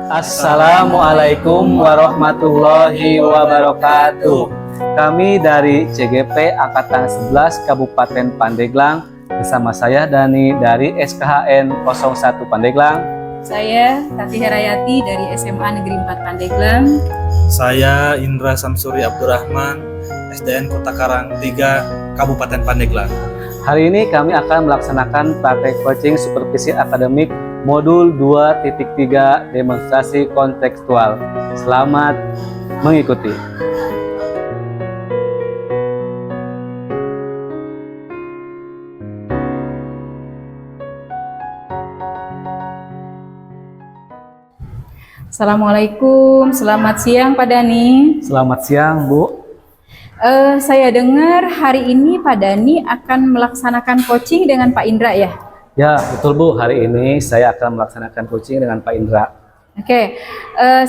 Assalamualaikum warahmatullahi wabarakatuh. Kami dari CGP Angkatan 11 Kabupaten Pandeglang bersama saya Dani dari SKHN 01 Pandeglang. Saya Tati Herayati dari SMA Negeri 4 Pandeglang. Saya Indra Samsuri Abdurrahman, SDN Kota Karang 3 Kabupaten Pandeglang. Hari ini kami akan melaksanakan praktek coaching supervisi akademik modul 2.3 demonstrasi kontekstual. Selamat mengikuti. Assalamualaikum, selamat siang Pak Dani. Selamat siang Bu. Saya dengar hari ini Pak Dani akan melaksanakan coaching dengan Pak Indra ya? Ya betul Bu, hari ini saya akan melaksanakan coaching dengan Pak Indra. Oke,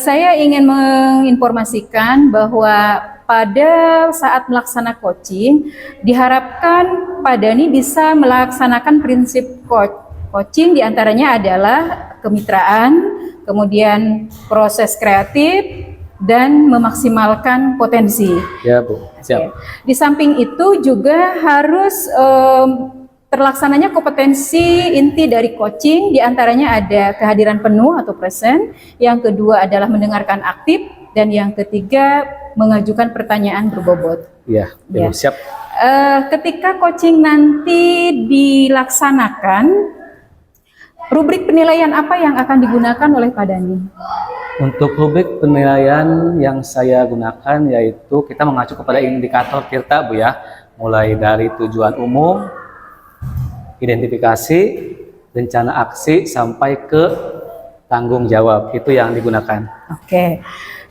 saya ingin menginformasikan bahwa pada saat melaksanakan coaching diharapkan Pak Dani bisa melaksanakan prinsip coaching, diantaranya adalah kemitraan, kemudian proses kreatif, dan memaksimalkan potensi. Ya Bu, siap. Di samping itu juga harus terlaksananya kompetensi inti dari coaching, diantaranya ada kehadiran penuh atau present, yang kedua adalah mendengarkan aktif, dan yang ketiga mengajukan pertanyaan berbobot. Ya, Ya. siap. Ketika coaching nanti dilaksanakan, rubrik penilaian apa yang akan digunakan oleh Pak Dani? Untuk rubrik penilaian yang saya gunakan yaitu kita mengacu kepada indikator Tirta Bu ya, mulai dari tujuan umum, identifikasi, rencana aksi, sampai ke tanggung jawab, itu yang digunakan. Oke,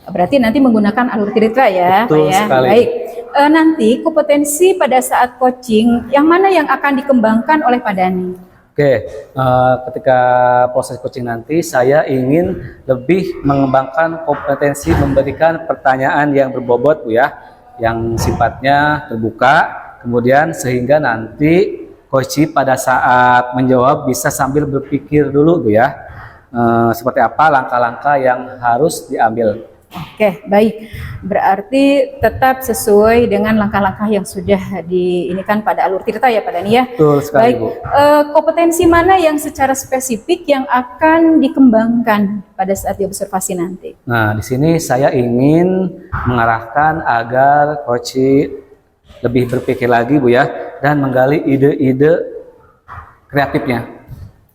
berarti nanti menggunakan alur Tirta ya, Betul Pak ya. sekali. Baik, nanti kompetensi pada saat coaching yang mana yang akan dikembangkan oleh Pak Dani? Oke, ketika proses coaching nanti saya ingin lebih mengembangkan kompetensi memberikan pertanyaan yang berbobot Bu ya, yang sifatnya terbuka, kemudian sehingga nanti coach pada saat menjawab bisa sambil berpikir dulu Bu ya, seperti apa langkah-langkah yang harus diambil. Oke, baik. Berarti tetap sesuai dengan langkah-langkah yang sudah diinikan pada alur Tirta ya Pak Dani ya. Betul sekali Baik, Bu. kompetensi mana yang secara spesifik yang akan dikembangkan pada saat diobservasi nanti? Nah, di sini saya ingin mengarahkan agar coach lebih berpikir lagi Bu ya, dan menggali ide-ide kreatifnya.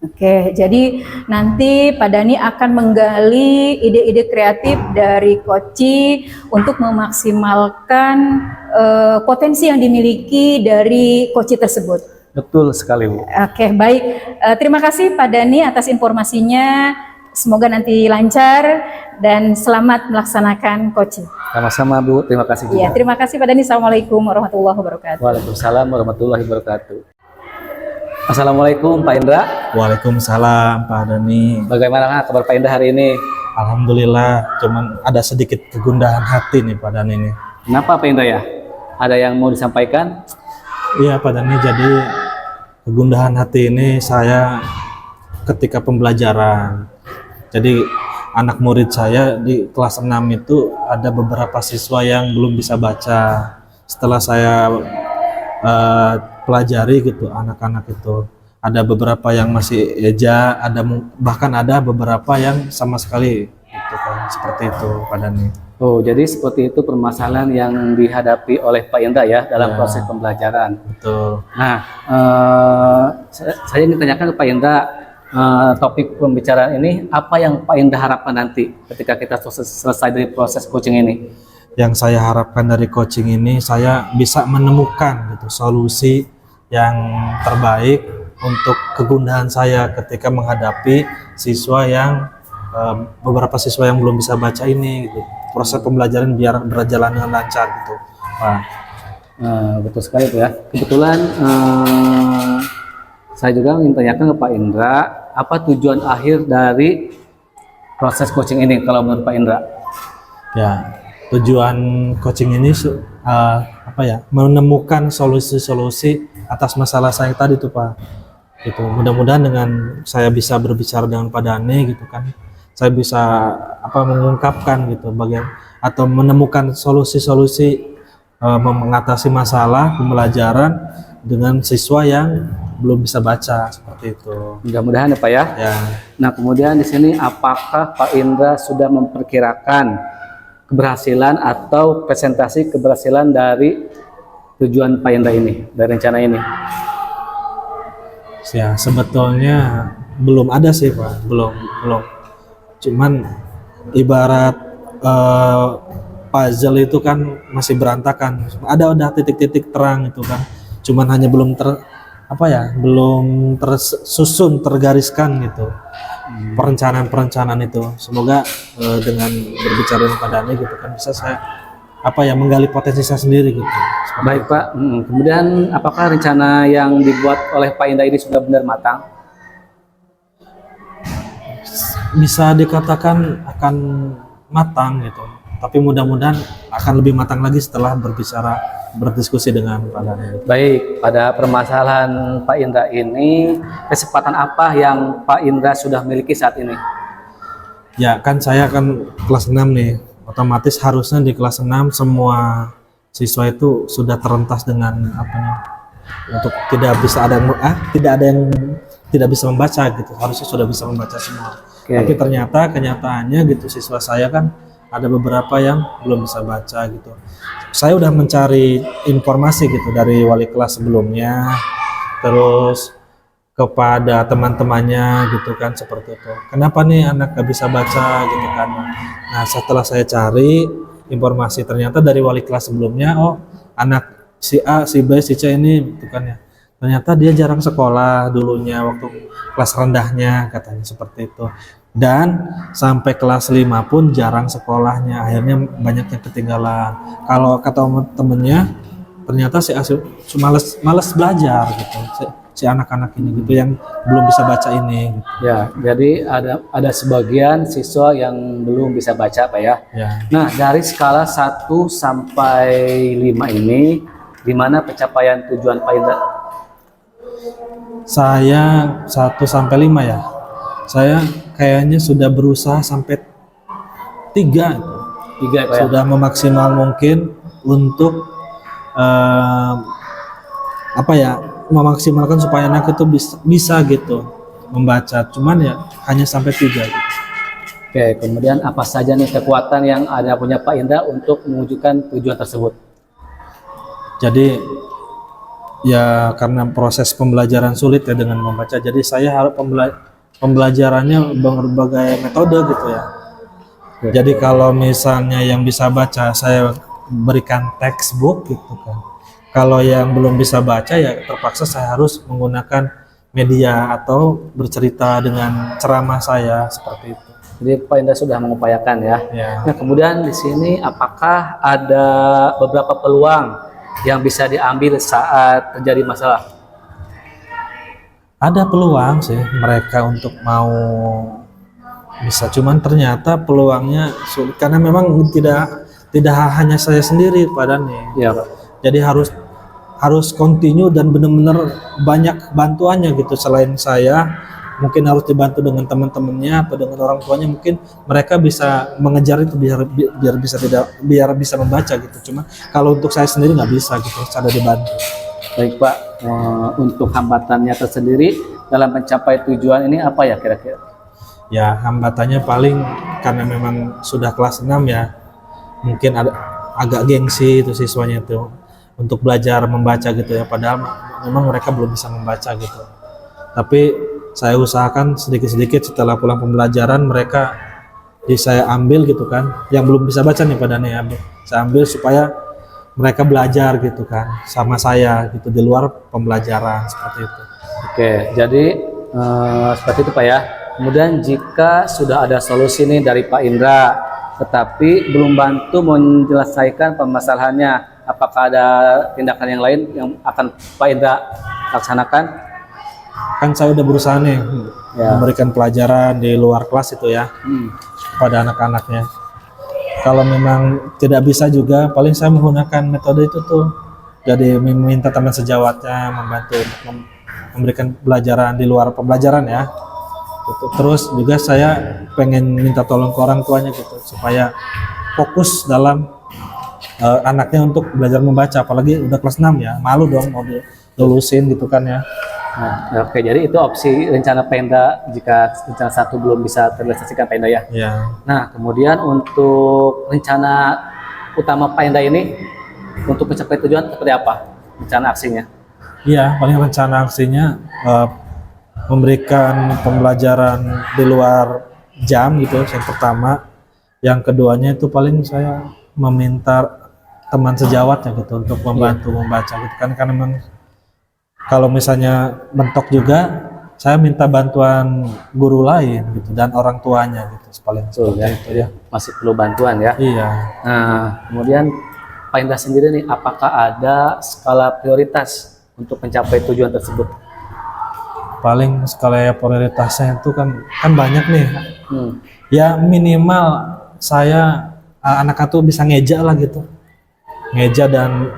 Oke, jadi nanti Pak Dani akan menggali ide-ide kreatif dari coach untuk memaksimalkan potensi yang dimiliki dari coach tersebut. Betul sekali Bu. Oke, baik. Terima kasih Pak Dani atas informasinya. Semoga nanti lancar dan selamat melaksanakan coaching. Sama-sama Bu, terima kasih juga. Ya, terima kasih Pak Dani. Assalamualaikum warahmatullahi wabarakatuh. Waalaikumsalam warahmatullahi wabarakatuh. Assalamualaikum Pak Indra. Waalaikumsalam Pak Dani. Bagaimana kabar Pak Indra hari ini? Alhamdulillah, cuman ada sedikit kegundahan hati nih Pak Dani nih. Kenapa Pak Indra ya? Ada yang mau disampaikan? Iya Pak Dani, jadi kegundahan hati ini saya ketika pembelajaran. Jadi anak murid saya di kelas 6 itu ada beberapa siswa yang belum bisa baca. Setelah saya pelajari gitu, anak-anak itu ada beberapa yang masih eja, bahkan ada beberapa yang sama sekali gitu kan, seperti itu Pak Dani. Oh, jadi seperti itu permasalahan yang dihadapi oleh Pak Indra ya dalam Ya. proses pembelajaran. Betul. Nah, saya ingin tanyakan ke Pak Indra, topik pembicaraan ini apa yang Pak Indra harapkan nanti ketika kita selesai dari proses coaching ini? Yang saya harapkan dari coaching ini, saya bisa menemukan gitu solusi yang terbaik untuk kegundahan saya ketika menghadapi siswa yang beberapa siswa yang belum bisa baca ini gitu. Proses pembelajaran biar berjalan dengan lancar gitu. Betul sekali Bu ya. Kebetulan saya juga ingin tanyakan ke Pak Indra, apa tujuan akhir dari proses coaching ini kalau menurut Pak Indra? Ya, tujuan coaching ini menemukan solusi-solusi atas masalah saya tadi tuh Pak. Gitu. Mudah-mudahan dengan saya bisa berbicara dengan Pak Dani gitu kan, saya bisa mengungkapkan gitu atau menemukan solusi-solusi mengatasi masalah pembelajaran dengan siswa yang belum bisa baca seperti itu. Mudah-mudahan ya Pak ya. Ya, Nah, kemudian di sini apakah Pak Indra sudah memperkirakan keberhasilan atau presentasi keberhasilan dari tujuan Pak Indra ini, dari rencana ini? ya sebetulnya belum ada sih Pak, belum. Cuman ibarat puzzle itu kan masih berantakan. Ada udah titik-titik terang itu kan. Cuman hanya belum belum tersusun, tergariskan gitu. Perencanaan itu. Semoga dengan berbicara dengan Pak Dhani gitu kan bisa saya menggali potensi saya sendiri gitu. Baik Pak. Kemudian apakah rencana yang dibuat oleh Pak Indra ini sudah benar matang? Bisa dikatakan akan matang gitu, tapi mudah-mudahan akan lebih matang lagi setelah berdiskusi dengan Pak Dhani. Baik, pada permasalahan Pak Indra ini, kesempatan apa yang Pak Indra sudah miliki saat ini? Ya kan saya kan kelas 6 nih, otomatis harusnya di kelas 6 semua siswa itu sudah terentas dengan untuk tidak ada yang tidak bisa membaca gitu, harusnya sudah bisa membaca semua. Oke. Tapi ternyata kenyataannya gitu siswa saya kan ada beberapa yang belum bisa baca gitu. Saya udah mencari informasi gitu dari wali kelas sebelumnya, terus kepada teman-temannya gitu kan seperti itu. Kenapa nih anak gak bisa baca gitu kan? Nah setelah saya cari informasi ternyata dari wali kelas sebelumnya, oh anak si A, si B, si C ini gitu kan ya. Ternyata dia jarang sekolah dulunya waktu kelas rendahnya katanya seperti itu. Dan sampai kelas 5 pun jarang sekolahnya, akhirnya banyak yang ketinggalan. Kalau kata temennya ternyata si A malas belajar gitu. Si anak-anak ini gitu yang belum bisa baca ini gitu. Ya, jadi ada sebagian siswa yang belum bisa baca Pak ya. Ya. Nah, dari skala 1 sampai 5 ini, di mana pencapaian tujuan Pak Indra? Saya 1 sampai 5 ya. Saya kayaknya sudah berusaha sampai 3 gitu. 3 Pak ya? Sudah memaksimal mungkin untuk memaksimalkan supaya anak itu bisa gitu membaca. Cuman ya hanya sampai 3 gitu. Oke, kemudian apa saja nih kekuatan yang ada punya Pak Indra untuk mewujudkan tujuan tersebut? Jadi ya karena proses pembelajaran sulit ya dengan membaca, jadi saya harus pembelajarannya berbagai metode gitu ya. Jadi kalau misalnya yang bisa baca saya berikan textbook gitu kan. Kalau yang belum bisa baca ya terpaksa saya harus menggunakan media atau bercerita dengan ceramah saya seperti itu. Jadi Pak Indra sudah mengupayakan ya. Ya. Nah, kemudian di sini apakah ada beberapa peluang yang bisa diambil saat terjadi masalah? Ada peluang sih mereka untuk mau bisa, cuman ternyata peluangnya sulit karena memang tidak hanya saya sendiri Pak Dhani. Ya Pak. Jadi harus continue dan benar-benar banyak bantuannya gitu. Selain saya mungkin harus dibantu dengan teman-temannya atau dengan orang tuanya, mungkin mereka bisa mengejar itu biar bisa membaca gitu. Cuma kalau untuk saya sendiri nggak bisa gitu, harus ada dibantu. Baik Pak, untuk hambatannya tersendiri dalam mencapai tujuan ini apa ya kira-kira? Ya hambatannya paling karena memang sudah kelas 6 ya, mungkin agak gengsi itu siswanya itu untuk belajar membaca gitu ya, padahal memang mereka belum bisa membaca gitu. Tapi saya usahakan sedikit-sedikit setelah pulang pembelajaran mereka saya ambil gitu kan, yang belum bisa baca nih pada nih saya ambil supaya mereka belajar gitu kan sama saya gitu di luar pembelajaran seperti itu. Oke, jadi seperti itu Pak ya. Kemudian jika sudah ada solusi nih dari Pak Indra, tetapi belum bantu menyelesaikan permasalahannya, apakah ada tindakan yang lain yang akan Pak Indra laksanakan? Kan saya udah berusaha nih memberikan pelajaran di luar kelas itu ya pada anak-anaknya. Kalau memang tidak bisa juga, paling saya menggunakan metode itu tuh. Jadi meminta teman sejawatnya membantu untuk memberikan pelajaran di luar pembelajaran ya. gitu. Terus juga saya pengen minta tolong ke orang tuanya gitu supaya fokus dalam anaknya untuk belajar membaca, apalagi udah kelas 6 ya, malu dong mau dilulusin gitu kan ya. Nah, oke, jadi itu opsi rencana Pemda jika rencana satu belum bisa terrealisasikan Pemda ya. Ya, Nah, kemudian untuk rencana utama Pemda ini untuk mencapai tujuan seperti apa? Rencana aksinya? iya paling rencana aksinya memberikan pembelajaran di luar jam gitu yang pertama. Yang keduanya itu paling saya meminta teman sejawatnya gitu untuk membantu membaca gitu kan, karena memang kalau misalnya mentok juga saya minta bantuan guru lain gitu dan orang tuanya gitu paling Betul ya, itu ya. masih perlu bantuan ya. Iya, Nah, kemudian Pak Indra sendiri nih, apakah ada skala prioritas untuk mencapai tujuan tersebut? paling skala prioritasnya itu kan banyak nih. Hmm. Ya minimal saya anak itu bisa ngeja lah gitu, ngeja dan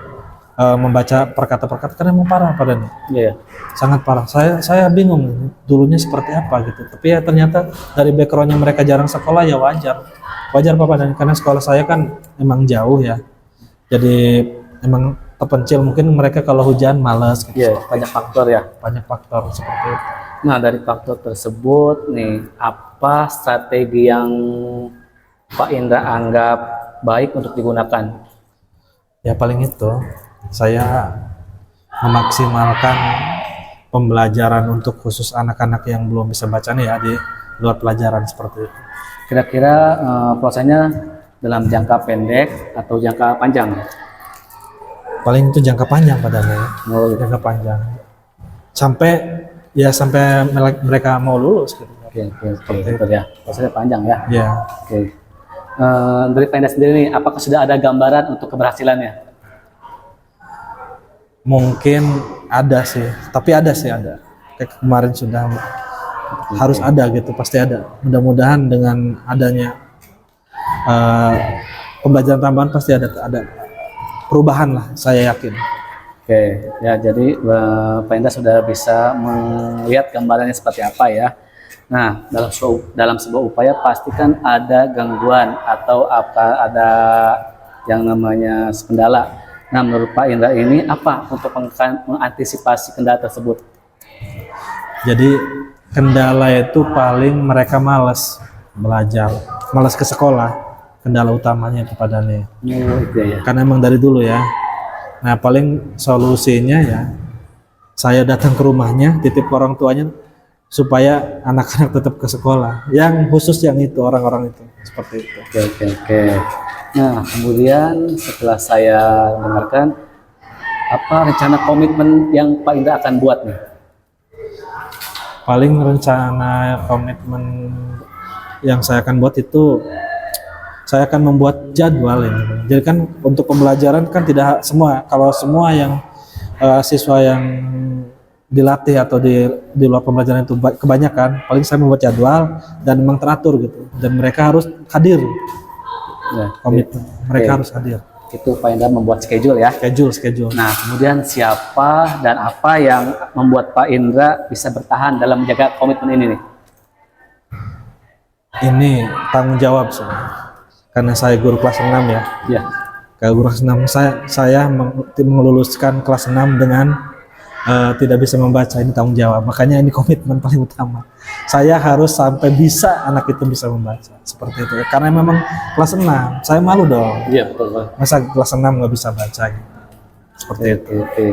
membaca perkata-perkata, karena emang parah pada nih. Iya. Sangat parah. Saya bingung dulunya seperti apa gitu. Tapi ya ternyata dari backgroundnya mereka jarang sekolah, ya wajar. Wajar Pak, dan karena sekolah saya kan emang jauh ya. Jadi emang terpencil, mungkin mereka kalau hujan malas gitu. Iya, banyak faktor ya. Banyak faktor seperti itu. Nah, dari faktor tersebut nih, apa strategi yang Pak Indra anggap baik untuk digunakan? Ya paling itu saya memaksimalkan pembelajaran untuk khusus anak-anak yang belum bisa baca nih ya di luar pelajaran seperti itu. Kira-kira prosesnya dalam jangka pendek atau jangka panjang? Paling itu jangka panjang padahal ya. Oh, gitu. Jangka panjang. Sampai mereka mau lulus gitu. Oke, itu ya. Prosesnya panjang ya. Ya, Oke. Dari Pak Indra sendiri nih, apakah sudah ada gambaran untuk keberhasilannya? mungkin ada sih, tapi ada. Kayak kemarin sudah harus ada gitu, pasti ada. Mudah-mudahan dengan adanya pembelajaran tambahan pasti ada perubahan lah, saya yakin. Oke, ya jadi Pak Indra sudah bisa melihat gambarannya seperti apa ya. Nah, dalam sebuah upaya pastikan ada gangguan atau apa ada yang namanya kendala. Nah, menurut Pak Indra ini apa untuk mengantisipasi kendala tersebut? Jadi kendala itu paling mereka malas belajar, malas ke sekolah. Kendala utamanya kepadanya. Itu ya. Karena emang dari dulu ya. Nah paling solusinya ya saya datang ke rumahnya, titip ke orang tuanya supaya anak-anak tetap ke sekolah. Yang khusus yang itu, orang-orang itu seperti itu. Oke. Nah, kemudian setelah saya dengarkan, apa rencana komitmen yang Pak Indra akan buat nih? Paling rencana komitmen yang saya akan buat itu, saya akan membuat jadwal ini. Jadi kan untuk pembelajaran kan tidak semua, kalau semua yang siswa yang dilatih atau di luar pembelajaran itu kebanyakan, paling saya membuat jadwal dan memang teratur gitu. Dan mereka harus hadir. Ya, Komitmen, mereka harus hadir. itu Pak Indra membuat schedule ya. Schedule. Nah, kemudian siapa dan apa yang membuat Pak Indra bisa bertahan dalam menjaga komitmen ini nih? Ini tanggung jawab sih. Karena saya guru kelas 6 ya. Ya. Guru kelas 6 saya meluluskan kelas 6 dengan tidak bisa membaca, ini tanggung jawab. Makanya ini komitmen paling utama. Saya harus sampai bisa anak itu bisa membaca seperti itu. Karena memang kelas 6, saya malu dong. Iya, betul. Masa kelas 6 nggak bisa baca gitu. Seperti itu. Oke.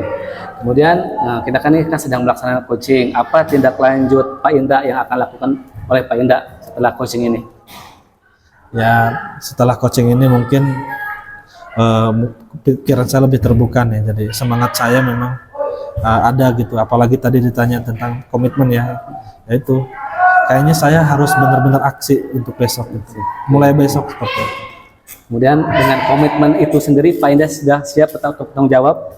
Kemudian kita kan ini sedang melaksanakan coaching. Apa tindak lanjut Pak Indra yang akan lakukan oleh Pak Indra setelah coaching ini? Ya setelah coaching ini mungkin pikiran saya lebih terbuka nih. Jadi semangat saya memang ada gitu. Apalagi tadi ditanya tentang komitmen ya. Yaitu kayaknya saya harus benar-benar aksi untuk besok gitu. Mulai besok seperti itu. Kemudian dengan komitmen itu sendiri Pak Indra sudah siap bertanggung jawab?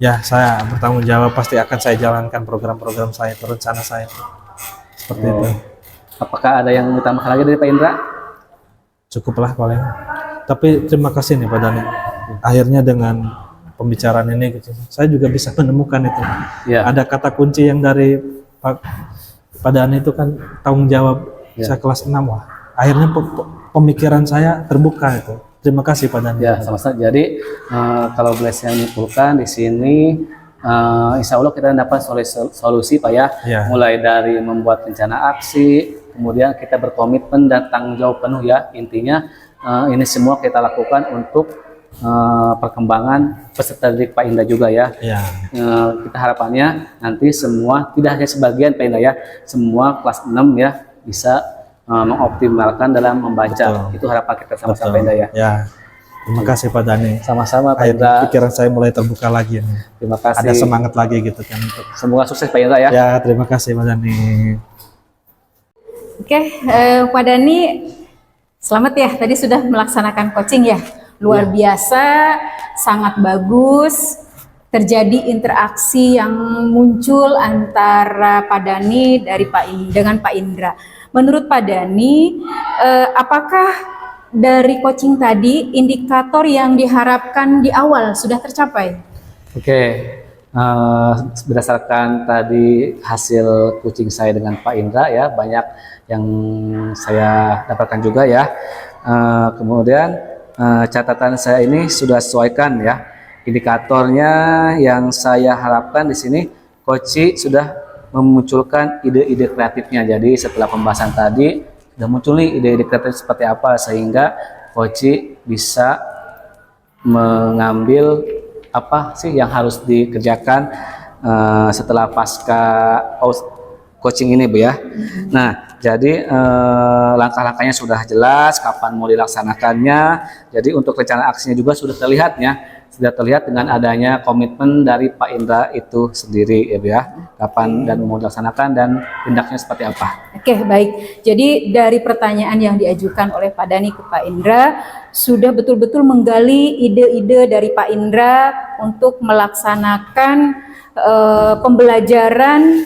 Ya saya bertanggung jawab, pasti akan saya jalankan program-program saya, rencana saya seperti itu. Apakah ada yang ditambahkan lagi dari Pak Indra? Cukuplah paling. Tapi terima kasih nih Pak Dani. Akhirnya dengan pembicaraan ini gitu, saya juga bisa menemukan itu. Ya. Ada kata kunci yang dari Pak Pak Dhani itu kan tanggung jawab Ya. saya kelas 6, wah. Akhirnya pemikiran saya terbuka itu. Terima kasih Pak Dhani. Ya, sama-sama. Jadi kalau boleh saya menyimpulkan di sini, insya Allah kita dapat solusi Pak ya. Ya. Mulai dari membuat rencana aksi, kemudian kita berkomitmen dan tanggung jawab penuh ya. Intinya ini semua kita lakukan untuk perkembangan peserta didik Pak Indra juga ya. Ya. Kita harapannya nanti semua, tidak hanya sebagian Pak Indra ya, semua kelas 6 ya bisa mengoptimalkan dalam membaca. Betul. Itu harapan kita sama-sama Pak Betul. Indra ya. Ya. Terima kasih Pak Dhani. Sama-sama Pak Akhirnya Indra. pikiran saya mulai terbuka lagi nih. Terima kasih. Ada semangat lagi gitu kan. Semoga sukses Pak Indra ya. Ya, terima kasih Pak Dhani. Oke, Pak Dhani, selamat ya. Tadi sudah melaksanakan coaching ya. Luar biasa, sangat bagus. Terjadi interaksi yang muncul antara Pak Dhani dengan Pak Indra. Menurut Pak Dhani, apakah dari coaching tadi indikator yang diharapkan di awal sudah tercapai? Oke, berdasarkan tadi hasil coaching saya dengan Pak Indra ya, banyak yang saya dapatkan juga ya. Kemudian catatan saya ini sudah sesuaikan ya. Indikatornya yang saya harapkan di sini, coach sudah memunculkan ide-ide kreatifnya. Jadi setelah pembahasan tadi sudah muncul nih ide-ide kreatif seperti apa, sehingga coach bisa mengambil apa sih yang harus dikerjakan setelah pasca coaching ini Bu ya. Nah, jadi langkah-langkahnya sudah jelas, kapan mau dilaksanakannya. Jadi untuk rencana aksinya juga sudah terlihat dengan adanya komitmen dari Pak Indra itu sendiri ya Bu ya. Kapan dan mau dilaksanakan dan tindaknya seperti apa. Oke, baik. Jadi dari pertanyaan yang diajukan oleh Pak Dhani ke Pak Indra, sudah betul-betul menggali ide-ide dari Pak Indra untuk melaksanakan pembelajaran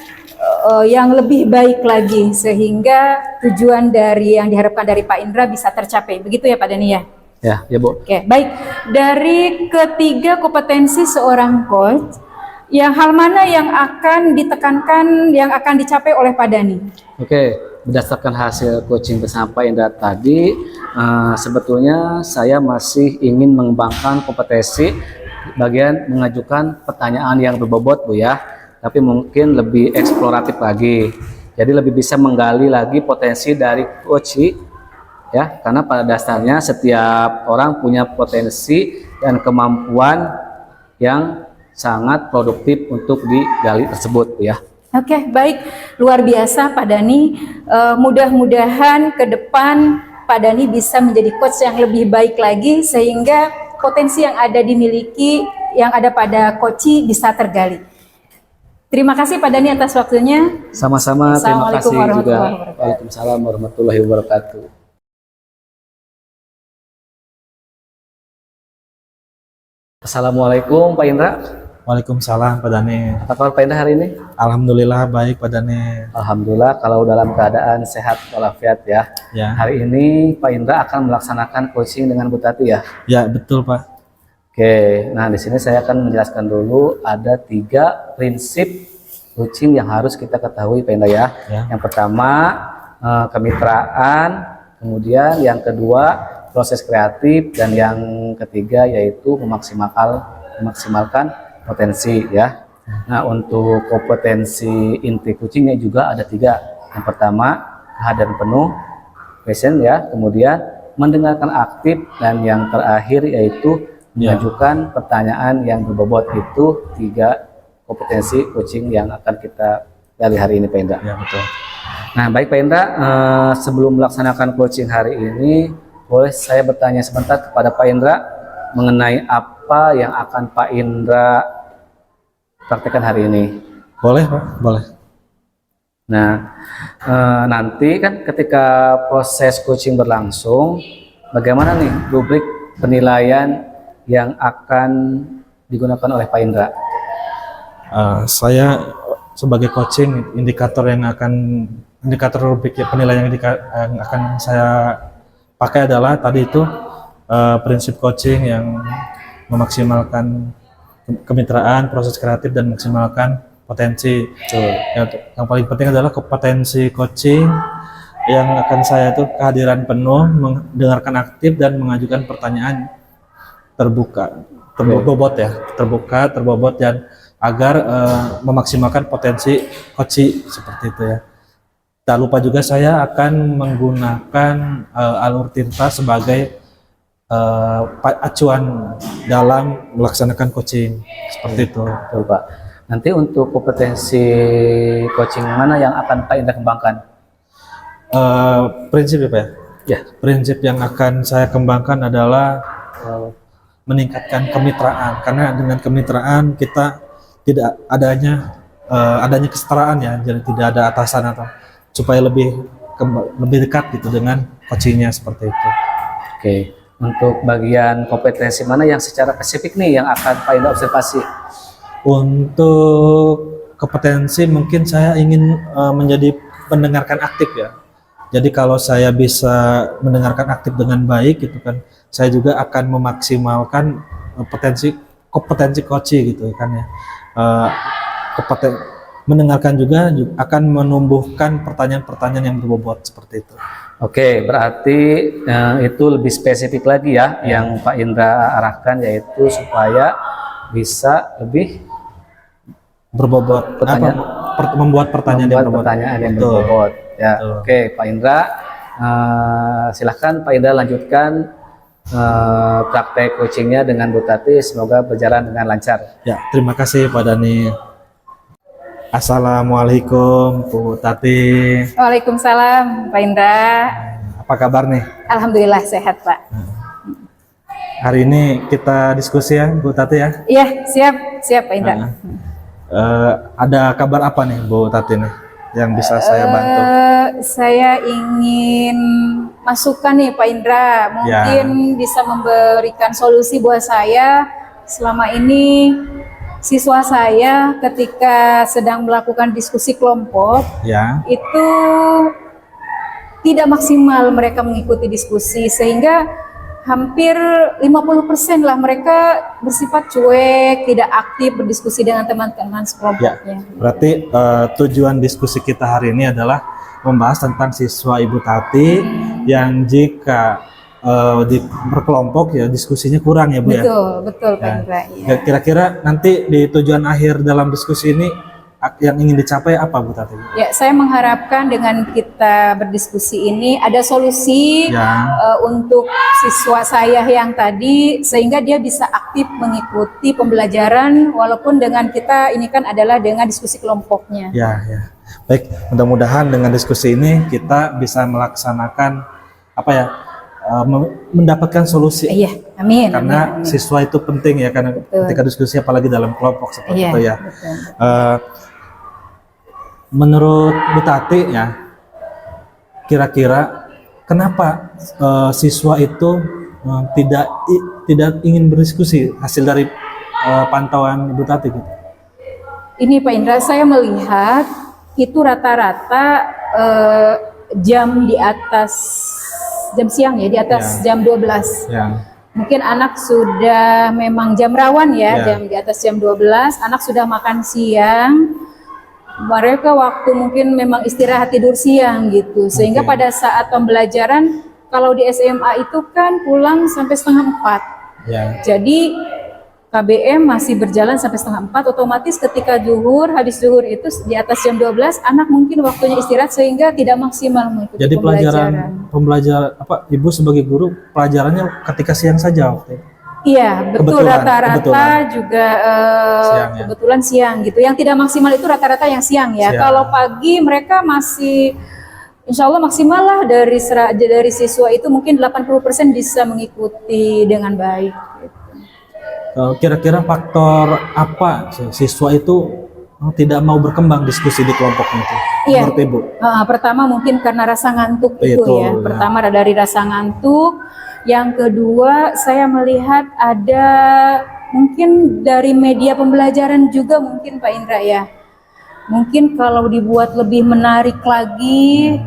yang lebih baik lagi, sehingga tujuan dari yang diharapkan dari Pak Indra bisa tercapai. Begitu ya Pak Dhani ya? Ya Bu. Oke, baik. Dari ketiga kompetensi seorang coach, hal mana yang akan ditekankan, yang akan dicapai oleh Pak Dhani? Oke, berdasarkan hasil coaching bersama Pak Indra tadi, sebetulnya saya masih ingin mengembangkan kompetensi bagian mengajukan pertanyaan yang berbobot Bu ya, tapi mungkin lebih eksploratif lagi. Jadi lebih bisa menggali lagi potensi dari coach ya, karena pada dasarnya setiap orang punya potensi dan kemampuan yang sangat produktif untuk digali tersebut ya. Oke, baik, luar biasa Pak Dhani. Mudah-mudahan ke depan Pak Dhani bisa menjadi coach yang lebih baik lagi, sehingga potensi yang ada dimiliki, yang ada pada coach bisa tergali. Terima kasih Pak Dhani atas waktunya. Sama-sama, terima kasih juga. warahmatullahi wabarakatuh. Waalaikumsalam warahmatullahi wabarakatuh. Assalamualaikum Pak Indra. Waalaikumsalam Pak Dhani. Apa kabar Pak Indra hari ini? Alhamdulillah baik Pak Dhani. Alhamdulillah kalau dalam keadaan sehat walafiat ya. Ya. Hari ini Pak Indra akan melaksanakan coaching dengan Bu Tati ya. Ya, betul Pak. Oke, nah di sini saya akan menjelaskan dulu ada 3 prinsip coaching yang harus kita ketahui Pak Indra ya. Ya. Yang pertama kemitraan, kemudian yang kedua proses kreatif, dan yang ketiga yaitu memaksimalkan potensi ya. Nah, untuk kompetensi inti coachingnya juga ada 3. Yang pertama kehadiran penuh, present ya, kemudian mendengarkan aktif, dan yang terakhir yaitu mengajukan pertanyaan yang berbobot. Itu 3 kompetensi coaching yang akan kita gali hari ini Pak Indra. Ya, betul. Nah, baik Pak Indra, sebelum melaksanakan coaching hari ini, boleh saya bertanya sebentar kepada Pak Indra mengenai apa yang akan Pak Indra praktekkan hari ini? Boleh Pak, boleh. Nah, nanti kan ketika proses coaching berlangsung, bagaimana nih rubrik penilaian yang akan digunakan oleh Pak Indra? Saya sebagai coaching, indikator rubrik penilaian yang akan saya pakai adalah tadi itu prinsip coaching yang memaksimalkan kemitraan, proses kreatif, dan maksimalkan potensi. Yang paling penting adalah kompetensi coaching yang akan saya tuh kehadiran penuh, mendengarkan aktif dan mengajukan pertanyaan terbobot ya, terbobot dan agar memaksimalkan potensi coaching seperti itu ya. Tak lupa juga saya akan menggunakan alur tinta sebagai acuan dalam melaksanakan coaching seperti itu. Betul, Pak. Nanti untuk kompetensi coaching mana yang akan Pak Indra kembangkan? Prinsip apa ya? Ya. Prinsip yang akan saya kembangkan adalah meningkatkan kemitraan, karena dengan kemitraan kita tidak adanya kesetaraan ya, jadi tidak ada atasan atau supaya lebih dekat gitu dengan coachingnya seperti itu. Oke. Untuk bagian kompetensi mana yang secara spesifik nih yang akan Pak Indra observasi? Untuk kompetensi mungkin saya ingin menjadi pendengarkan aktif ya. Jadi kalau saya bisa mendengarkan aktif dengan baik gitu kan, saya juga akan memaksimalkan kompetensi coaching gitu kan ya. Mendengarkan juga akan menumbuhkan pertanyaan-pertanyaan yang berbobot seperti itu. Oke, berarti itu lebih spesifik lagi ya, yang Pak Indra arahkan, yaitu supaya bisa lebih berbobot, membuat pertanyaan yang berbobot. Ya, oke, Pak Indra, silahkan Pak Indra lanjutkan praktek coachingnya dengan Bu Tati. Semoga berjalan dengan lancar. Ya, terima kasih Pak Dani. Assalamualaikum Bu Tati. Waalaikumsalam Pak Indra. Apa kabar nih? Alhamdulillah sehat Pak. Hari ini kita diskusi ya Bu Tati ya? Iya, siap Pak Indra. Ada kabar apa nih Bu Tati nih yang bisa saya bantu? Saya ingin masukan nih Pak Indra, mungkin bisa memberikan solusi buat saya. Selama ini siswa saya ketika sedang melakukan diskusi kelompok itu tidak maksimal mereka mengikuti diskusi, sehingga hampir 50% lah mereka bersifat cuek, tidak aktif berdiskusi dengan teman-teman sekelompoknya. Berarti tujuan diskusi kita hari ini adalah membahas tentang siswa Ibu Tati yang jika berkelompok ya diskusinya kurang ya Bu. Betul Pak Indra. Ya. Kira-kira nanti di tujuan akhir dalam diskusi ini yang ingin dicapai apa Bu Tati? Ya, saya mengharapkan dengan kita berdiskusi ini ada solusi untuk siswa saya yang tadi, sehingga dia bisa aktif mengikuti pembelajaran walaupun dengan kita ini kan adalah dengan diskusi kelompoknya. Ya. Baik, mudah-mudahan dengan diskusi ini kita bisa melaksanakan mendapatkan solusi. Iya, amin. Karena amin. Siswa itu penting ya, karena ketika diskusi apalagi dalam kelompok seperti itu ya. Menurut Bu Tati ya, kira-kira kenapa siswa itu tidak ingin berdiskusi hasil dari pantauan Bu Tati gitu? Ini Pak Indra, saya melihat itu rata-rata jam di atas jam siang ya, di atas jam 12. Mungkin anak sudah memang jam rawan jam di atas jam 12, anak sudah makan siang, mereka waktu mungkin memang istirahat tidur siang gitu, sehingga pada saat pembelajaran kalau di SMA itu kan pulang sampai setengah 4. Jadi KBM masih berjalan sampai setengah 4, otomatis ketika habis zuhur itu di atas jam 12, anak mungkin waktunya istirahat sehingga tidak maksimal mengikuti Jadi pembelajaran Ibu sebagai guru pelajarannya ketika siang saja waktu itu? Iya, betul, rata-rata juga kebetulan siang gitu. Yang tidak maksimal itu rata-rata yang siang ya. Kalau pagi mereka masih insya Allah maksimal lah, dari siswa itu mungkin 80% bisa mengikuti dengan baik gitu. Kira-kira faktor apa siswa itu tidak mau berkembang diskusi di kelompoknya itu? Menurut Ibu? Pertama mungkin karena rasa ngantuk Pertama dari rasa ngantuk. Yang kedua saya melihat ada mungkin dari media pembelajaran juga mungkin Pak Indra ya. Mungkin kalau dibuat lebih menarik lagi,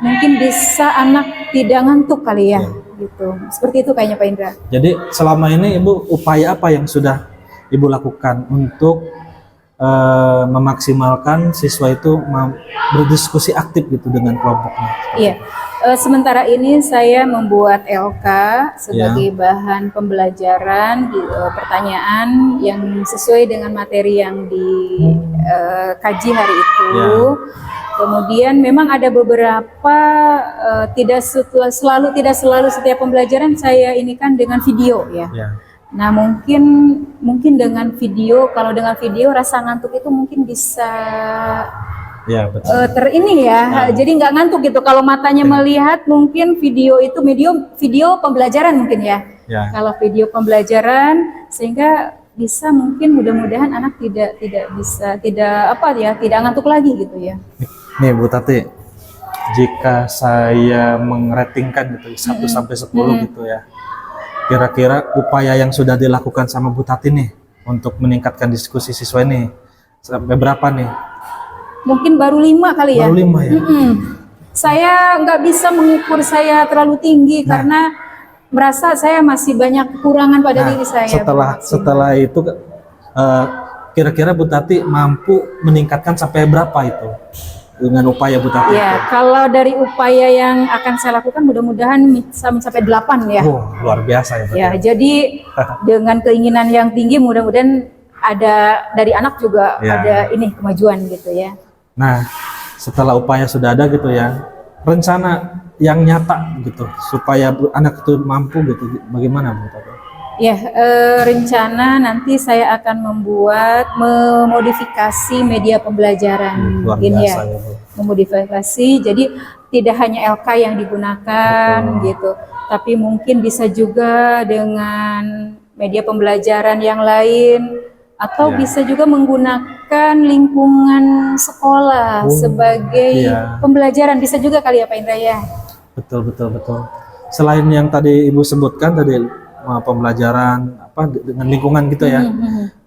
mungkin bisa anak tidak ngantuk kali ya. Gitu. Seperti itu kayaknya Pak Indra. Jadi selama ini Ibu upaya apa yang sudah Ibu lakukan untuk memaksimalkan siswa itu berdiskusi aktif gitu dengan kelompoknya. Iya. Sementara ini saya membuat LK sebagai bahan pembelajaran pertanyaan yang sesuai dengan materi yang dikaji hari itu. Ya. Kemudian memang ada beberapa tidak selalu setiap pembelajaran saya ini kan dengan video ya. Ya. Nah mungkin dengan video, kalau dengan video rasa ngantuk itu mungkin bisa Ya, betul. jadi nggak ngantuk gitu. Kalau matanya melihat mungkin video itu video pembelajaran mungkin ya. Ya. Kalau video pembelajaran sehingga bisa mungkin mudah-mudahan anak tidak ngantuk lagi gitu ya. Nih Bu Tati, jika saya meratingkan gitu 1 sampai 10 gitu ya. Kira-kira upaya yang sudah dilakukan sama Bu Tati nih untuk meningkatkan diskusi siswa ini sampai berapa nih? Mungkin baru 5 kali ya. Baru 5 ya. Saya nggak bisa mengukur saya terlalu tinggi karena merasa saya masih banyak kekurangan pada diri saya. Setelah itu kira-kira Bu Tati mampu meningkatkan sampai berapa itu dengan upaya Bu Tati? Ya, kalau dari upaya yang akan saya lakukan mudah-mudahan bisa mencapai 8 ya. Luar biasa ya Bu Ya, Tati. jadi dengan keinginan yang tinggi mudah-mudahan ada dari anak juga ada ini kemajuan gitu ya. Nah, setelah upaya sudah ada gitu ya, rencana yang nyata gitu supaya anak itu mampu gitu, bagaimana Bu Tati? Ya, rencana nanti saya akan memodifikasi media pembelajaran Luar mungkin biasa ya. ya Bu. Memodifikasi, jadi tidak hanya LK yang digunakan gitu, tapi mungkin bisa juga dengan media pembelajaran yang lain, atau bisa juga menggunakan lingkungan sekolah sebagai pembelajaran, bisa juga kali ya Pak Indra ya. Betul. Selain yang tadi Ibu sebutkan tadi pembelajaran dengan lingkungan gitu ya,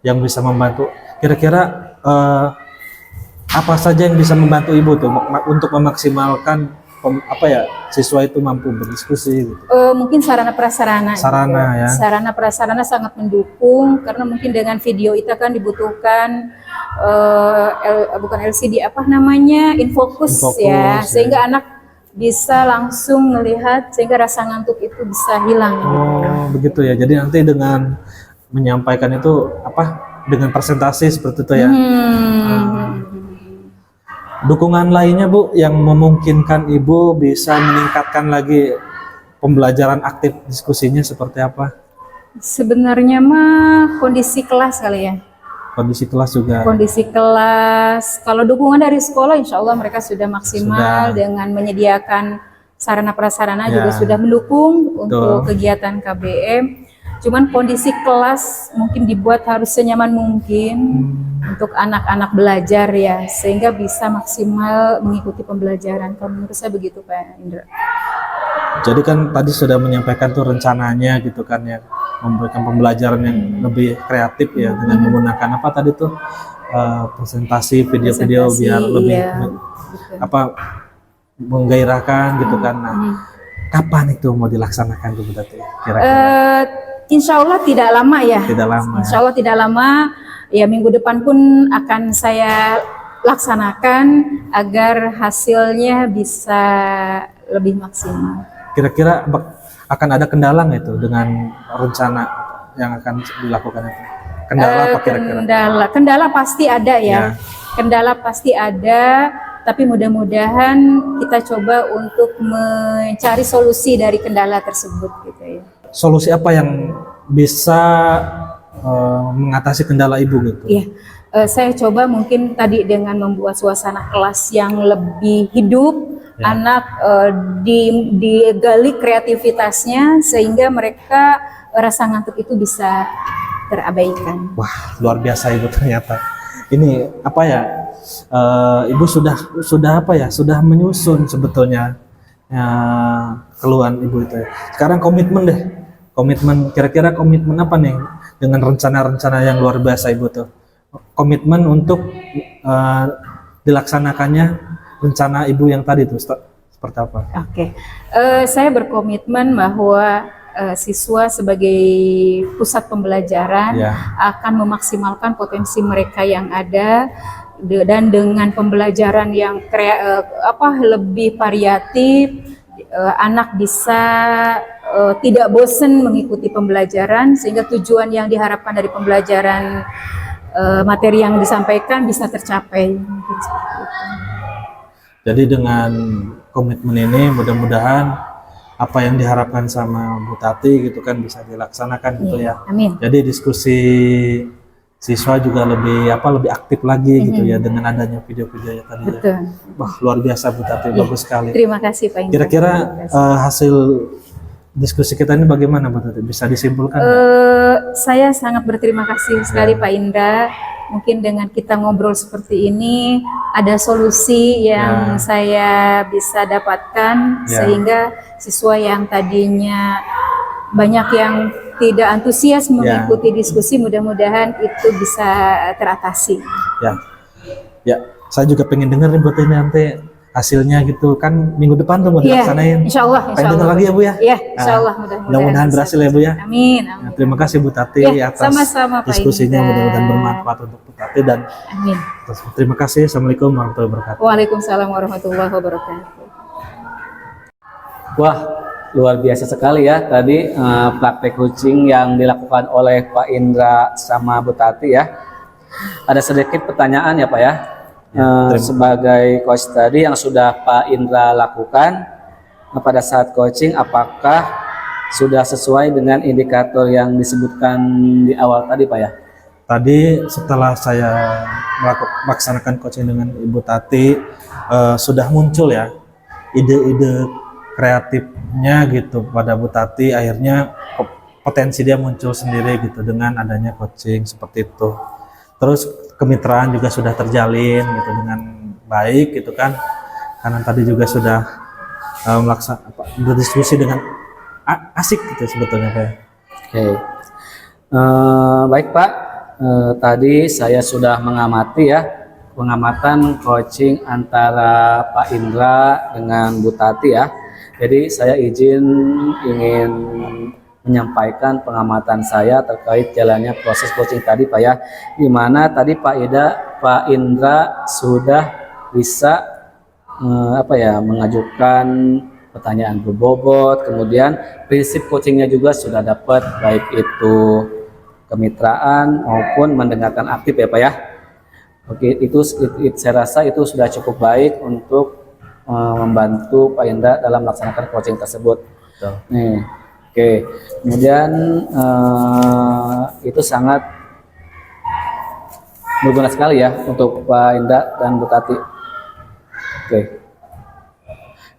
yang bisa membantu. Kira-kira apa saja yang bisa membantu Ibu tuh untuk memaksimalkan siswa itu mampu berdiskusi gitu. Mungkin sarana prasarana ya. Sarana prasarana sangat mendukung karena mungkin dengan video itu kan dibutuhkan bukan LCD infokus ya, sehingga anak bisa langsung melihat sehingga rasa ngantuk itu bisa hilang. Begitu ya. Jadi nanti dengan menyampaikan itu dengan presentasi seperti itu ya. Dukungan lainnya Bu yang memungkinkan Ibu bisa meningkatkan lagi pembelajaran aktif diskusinya seperti apa? Sebenarnya mah kondisi kelas kali ya. Kondisi kelas juga. Kondisi kelas. Kalau dukungan dari sekolah insya Allah mereka sudah maksimal dengan menyediakan sarana prasarana juga sudah mendukung untuk kegiatan KBM. Cuman kondisi kelas mungkin dibuat harus senyaman mungkin untuk anak-anak belajar ya, sehingga bisa maksimal mengikuti pembelajaran. Kalau menurut saya begitu Pak Indra. Jadi kan tadi sudah menyampaikan tuh rencananya gitu kan ya, memberikan pembelajaran yang lebih kreatif ya dengan menggunakan presentasi video-video biar lebih menggairahkan gitu kan. Nah, kapan itu mau dilaksanakan tuh berarti kira-kira? Insya Allah tidak lama ya. Insya Allah tidak lama. Ya minggu depan pun akan saya laksanakan agar hasilnya bisa lebih maksimal. Kira-kira akan ada kendala nggak itu dengan rencana yang akan dilakukan itu? Kendala apa kira-kira? Kendala pasti ada ya. Kendala pasti ada, tapi mudah-mudahan kita coba untuk mencari solusi dari kendala tersebut gitu ya. Solusi apa yang bisa mengatasi kendala Ibu gitu? Iya, saya coba mungkin tadi dengan membuat suasana kelas yang lebih hidup, anak digali kreativitasnya sehingga mereka rasa ngantuk itu bisa terabaikan. Wah, luar biasa Ibu ternyata. Ini Ibu sudah menyusun sebetulnya keluhan Ibu itu. Sekarang kira-kira komitmen apa nih dengan rencana-rencana yang luar biasa Ibu tuh? Komitmen untuk dilaksanakannya rencana Ibu yang tadi tuh seperti apa? Oke. Saya berkomitmen bahwa siswa sebagai pusat pembelajaran Ya. akan memaksimalkan potensi mereka yang ada dan dengan pembelajaran yang lebih variatif, anak bisa tidak bosan mengikuti pembelajaran sehingga tujuan yang diharapkan dari pembelajaran materi yang disampaikan bisa tercapai. Mungkin seperti itu. Jadi dengan komitmen ini mudah-mudahan apa yang diharapkan sama Bu Tati gitu kan bisa dilaksanakan gitu ya. Amin. Jadi diskusi siswa juga lebih aktif lagi gitu ya dengan adanya video-video ya tadi ya. Betul. Wah, luar biasa Bu Tati, bagus sekali. Terima kasih Pak Indra. Kira-kira hasil diskusi kita ini bagaimana Bu Tati? Bisa disimpulkan? Saya sangat berterima kasih sekali Pak Indra. Mungkin dengan kita ngobrol seperti ini ada solusi yang saya bisa dapatkan sehingga siswa yang tadinya banyak yang tidak antusias mengikuti diskusi, mudah-mudahan itu bisa teratasi. Ya, saya juga pengen dengar nih buat ini nanti hasilnya gitu kan minggu depan tuh mau dilaksanain. Insya Allah. Pengen dengar lagi ya Bu ya? Iya, Insya Allah mudah-mudahan berhasil ya Bu ya. Amin. Nah, terima kasih Bu Tati atas sama-sama, Pak diskusinya, Indra. mudah-mudahan bermanfaat untuk Bu Tati dan Amin. terima kasih. Assalamualaikum warahmatullahi wabarakatuh. Waalaikumsalam warahmatullahi wabarakatuh. Wah, luar biasa sekali ya tadi praktek coaching yang dilakukan oleh Pak Indra sama Bu Tati ya. Ada sedikit pertanyaan ya Pak ya. Sebagai coach tadi yang sudah Pak Indra lakukan pada saat coaching, apakah sudah sesuai dengan indikator yang disebutkan di awal tadi Pak ya? Tadi setelah saya melaksanakan coaching dengan Ibu Tati, sudah muncul ya ide-ide kreatifnya gitu pada Bu Tati, akhirnya potensi dia muncul sendiri gitu dengan adanya coaching seperti itu. Terus kemitraan juga sudah terjalin gitu dengan baik gitu kan, karena tadi juga sudah berdiskusi dengan asik gitu sebetulnya Pak. Oke. Baik Pak, tadi saya sudah mengamati ya pengamatan coaching antara Pak Indra dengan Bu Tati ya. Jadi saya ingin menyampaikan pengamatan saya terkait jalannya proses coaching tadi Pak ya, di mana tadi Pak Indra sudah bisa mengajukan pertanyaan berbobot, kemudian prinsip coachingnya juga sudah dapat, baik itu kemitraan maupun mendengarkan aktif ya Pak ya. Oke, itu saya rasa itu sudah cukup baik untuk membantu Pak Indra dalam melaksanakan coaching tersebut. Nih. Oke, kemudian itu sangat berguna sekali ya untuk Pak Indra dan Bu Tati. Oke.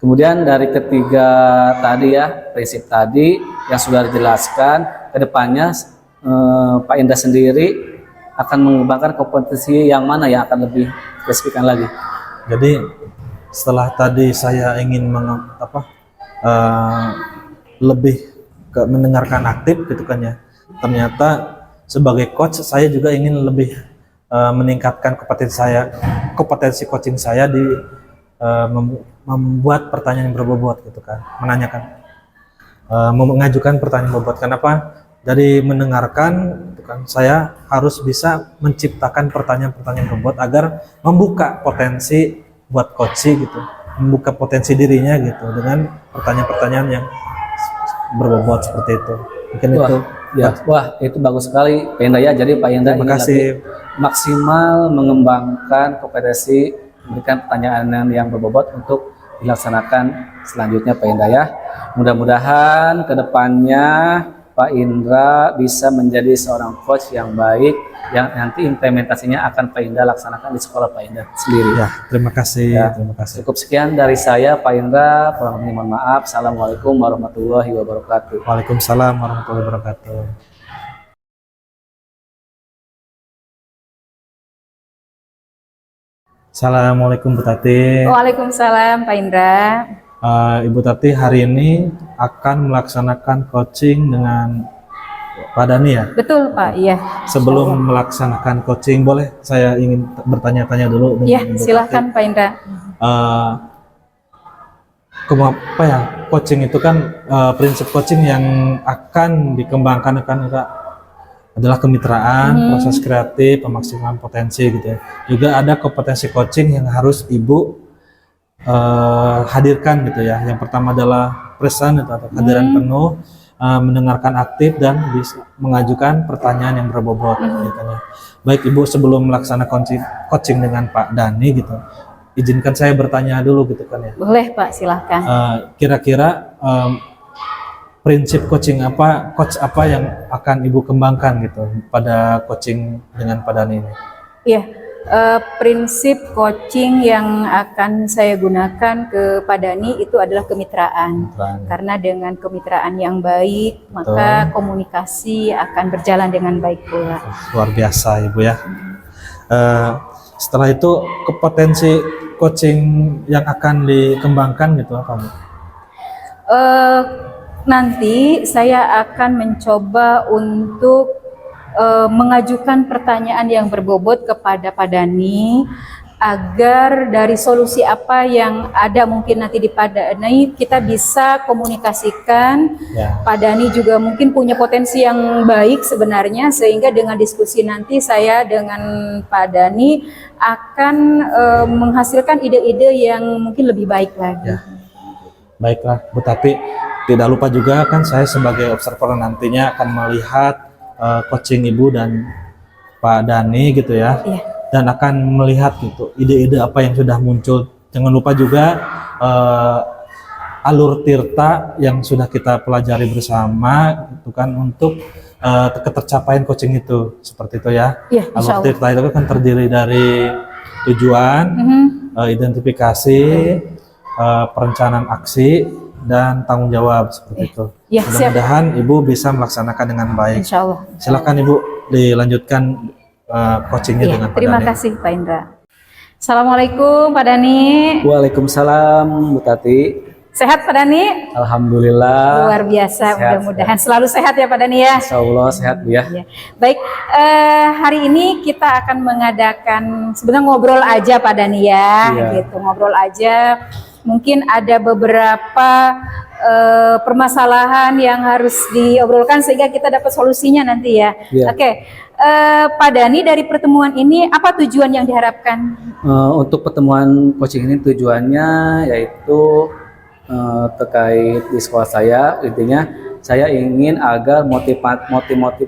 Kemudian dari ketiga tadi ya, prinsip tadi yang sudah dijelaskan, kedepannya Pak Indra sendiri akan mengembangkan kompetensi yang mana yang akan lebih spesifik lagi. Jadi setelah tadi saya ingin lebih mendengarkan aktif gitu kan ya, ternyata sebagai coach saya juga ingin lebih meningkatkan kompetensi coaching saya di membuat pertanyaan yang berbobot gitu kan, mengajukan pertanyaan berbobot. Kenapa? Dari mendengarkan gitu kan, saya harus bisa menciptakan pertanyaan-pertanyaan berbobot agar membuka potensi buat coaching gitu, membuka potensi dirinya gitu dengan pertanyaan-pertanyaan yang berbobot seperti itu. Mungkin itu ya. Wah, itu bagus sekali Pak Indra ya. Jadi Pak Indra terima kasih. Maksimal mengembangkan kompetensi memberikan pertanyaan yang berbobot untuk dilaksanakan selanjutnya Pak Indra ya. Mudah-mudahan kedepannya Pak Indra bisa menjadi seorang coach yang baik, yang nanti implementasinya akan Pak Indra laksanakan di sekolah Pak Indra sendiri. Ya, terima kasih. Ya, terima kasih. Cukup sekian dari saya Pak Indra. Kurang lebih mohon maaf. Assalamualaikum warahmatullahi wabarakatuh. Waalaikumsalam warahmatullahi wabarakatuh. Assalamualaikum Bu Tati. Waalaikumsalam Pak Indra. Ibu Tati hari ini akan melaksanakan coaching dengan Pak Dani ya? Betul Pak, iya. Sebelum melaksanakan coaching, boleh saya ingin bertanya-tanya dulu dengan Iya, Ibu silakan Tati. Pak Indra. apa ya, coaching itu kan prinsip coaching yang akan dikembangkan kan adalah kemitraan, proses kreatif, pemaksimalan potensi gitu ya. Juga ada kompetensi coaching yang harus ibu hadirkan gitu ya. Yang pertama adalah present atau kehadiran penuh, mendengarkan aktif dan bisa mengajukan pertanyaan yang berbobot gitu ya. Baik ibu, sebelum melaksanakan coaching dengan Pak Dhani gitu, izinkan saya bertanya dulu gitu kan ya. Boleh Pak, silahkan. Kira-kira prinsip coaching apa, coach apa yang akan ibu kembangkan gitu pada coaching dengan Pak Dhani ini? Iya, prinsip coaching yang akan saya gunakan ke Pak Dhani itu adalah kemitraan. Karena dengan kemitraan yang baik, maka komunikasi akan berjalan dengan baik pula. Luar biasa ibu ya. Setelah itu kompetensi coaching yang akan dikembangkan gitu apa Bu? Nanti saya akan mencoba untuk mengajukan pertanyaan yang berbobot kepada Pak Dhani agar dari solusi apa yang ada mungkin nanti di Pak Dhani kita bisa komunikasikan. Pak Dhani juga mungkin punya potensi yang baik sebenarnya, sehingga dengan diskusi nanti saya dengan Pak Dhani akan menghasilkan ide-ide yang mungkin lebih baik lagi. Baiklah Bu Tati, tidak lupa juga kan saya sebagai observer nantinya akan melihat coaching ibu dan Pak Dhani gitu ya. Dan akan melihat gitu ide-ide apa yang sudah muncul. Jangan lupa juga alur tirta yang sudah kita pelajari bersama gitu kan, untuk ketercapaian coaching itu seperti itu ya. Alur tirta itu kan terdiri dari tujuan, identifikasi, perencanaan aksi dan tanggung jawab seperti itu. Mudah-mudahan ibu bisa melaksanakan dengan baik. Insya Allah. Silakan ibu dilanjutkan coachingnya dengan Pak Terima Dhani. kasih Pak Indra. Assalamualaikum Pak Dhani. Waalaikumsalam Bu Tati. Sehat Pak Dhani? Alhamdulillah. Luar biasa, mudah-mudahan selalu sehat ya Pak Dhani ya. Insya Allah sehat Bu ya. Baik, hari ini kita akan mengadakan sebenarnya ngobrol aja Pak Dhani ya, gitu, ngobrol aja. Mungkin ada beberapa permasalahan yang harus diobrolkan sehingga kita dapat solusinya nanti ya. Oke. Pak Dhani, dari pertemuan ini apa tujuan yang diharapkan? Untuk pertemuan coaching ini tujuannya yaitu terkait di sekolah saya, intinya saya ingin agar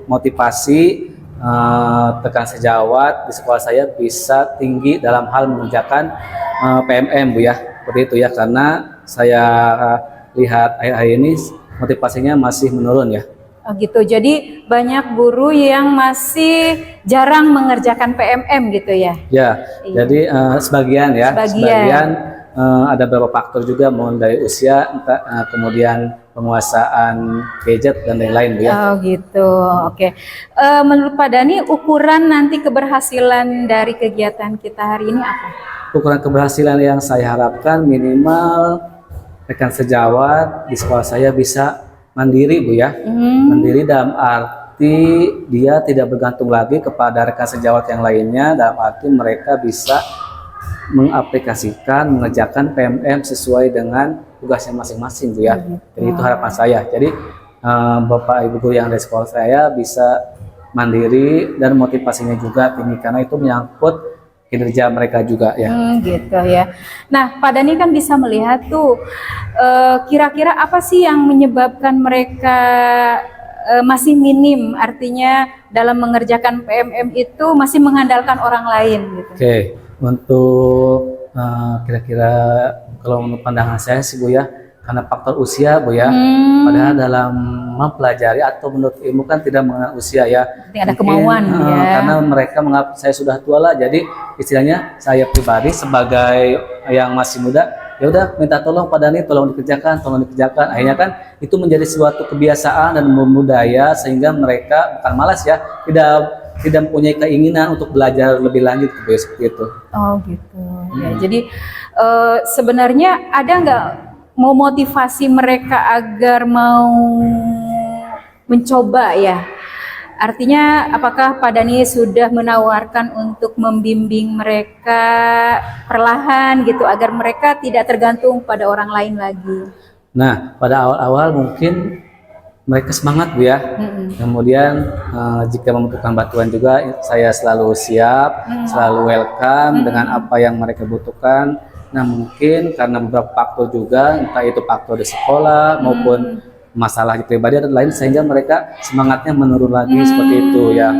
motivasi tekan sejawat di sekolah saya bisa tinggi dalam hal mengerjakan PMM Bu ya, seperti itu ya, karena saya lihat akhir-akhir ini motivasinya masih menurun ya. Oh gitu, jadi banyak guru yang masih jarang mengerjakan PMM gitu ya? Ya, jadi sebagian ya, sebagian ada beberapa faktor juga, mulai dari usia, kemudian penguasaan gadget dan lain-lain Bu ya. Oh gitu, oke. Menurut Pak Dhani, ukuran nanti keberhasilan dari kegiatan kita hari ini apa? Ukuran keberhasilan yang saya harapkan minimal rekan sejawat di sekolah saya bisa mandiri Bu ya. Mandiri dalam arti dia tidak bergantung lagi kepada rekan sejawat yang lainnya, dalam arti mereka bisa mengaplikasikan, mengerjakan PMM sesuai dengan tugasnya masing-masing Bu ya. Jadi itu harapan saya. Jadi Bapak Ibu guru yang ada di sekolah saya bisa mandiri dan motivasinya juga tinggi, karena itu menyangkut kinerja mereka juga ya. Gitu ya. Nah, Pak Dhani kan bisa melihat tuh kira-kira apa sih yang menyebabkan mereka masih minim, artinya dalam mengerjakan PMM itu masih mengandalkan orang lain gitu. Oke, untuk kira-kira kalau menurut pandangan saya sih Bu ya, karena faktor usia Bu ya. Padahal dalam mempelajari atau menurut ilmu kan tidak mengenal usia ya. Ada kemauan ya. Karena mereka menganggap saya sudah tua lah, jadi istilahnya saya pribadi sebagai yang masih muda, ya udah minta tolong Pak Dhani, tolong dikerjakan. Akhirnya kan itu menjadi suatu kebiasaan dan budaya, sehingga mereka bukan malas ya, tidak mempunyai keinginan untuk belajar lebih lanjut seperti itu. Oh gitu. Ya, jadi sebenarnya ada nggak mau motivasi mereka agar mau mencoba ya Artinya apakah Pak Dani sudah menawarkan untuk membimbing mereka perlahan gitu agar mereka tidak tergantung pada orang lain lagi? Nah, pada awal-awal mungkin mereka semangat Bu ya. Kemudian jika membutuhkan bantuan juga saya selalu siap, selalu welcome dengan apa yang mereka butuhkan. Nah, mungkin karena beberapa faktor juga, entah itu faktor di sekolah maupun masalah pribadi dan lain, sehingga mereka semangatnya menurun lagi seperti itu ya.